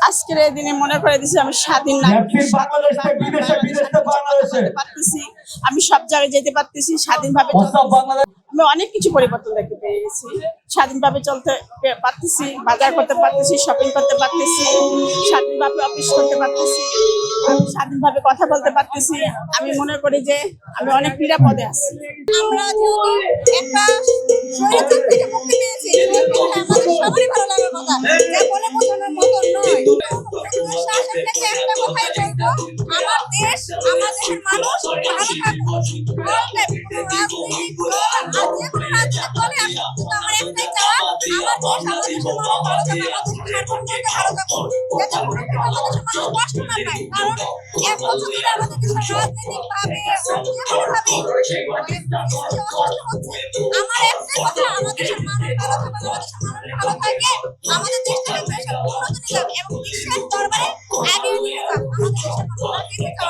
আজকের এই দিনে মনে করে দিছি আমি স্বাধীন পারতেছি, আমি সব জায়গায় যেতে পারতেছি স্বাধীনভাবে। আমি অনেক কিছু পরিবর্তন দেখতে পেয়ে গেছি। স্বাধীনভাবে চলতে পারতেছি, বাজার করতে পারতেছি, শপিং করতে পারতেছি, স্বাধীনভাবে অফিস করতে পারতেছি, আমি স্বাধীনভাবে কথা বলতে পারতেছি। আমি মনে করি যে আমি অনেক নিরাপদে আছি। আমরা যেহেতু একটা স্বৈরাচার থেকে মুক্তি পেয়েছি, আমাদের সবারই ভালো লাগার কথা, যা বলে বোঝানোর মতন নয়। শাসন থেকে একটা কথাই বলবো, আমার দেশ, আমার দেশের মানুষ ভালো থাকুক। রাজনৈতিক দল আর যে কোনো রাজনৈতিক দলে আসুক, কিন্তু আমার একটাই চাওয়া, আমার দেশ, আমার দেশের মানুষ ভালো থাকুক, আমার দেশের সার্বভৌমত্ব ভালো থাকুক, যাতে কোনো ক্ষেত্রে আমার দেশের মানুষ কষ্ট না পায়। কারণ 1 বছর ধরে আমাদের দেশে রাজনৈতিকভাবে আমার একটাই কথা, আমাদের দেশের মানুষ ভালো থাকবে, আমাদের দেশের মানুষ ভালো থাকে, আমাদের দেশটাকে দেশের উন্নতি নিয়ে যাবে এবং বিশ্বের দরবারে এগিয়ে নিয়ে যাবে। আমাদের দেশের মানুষ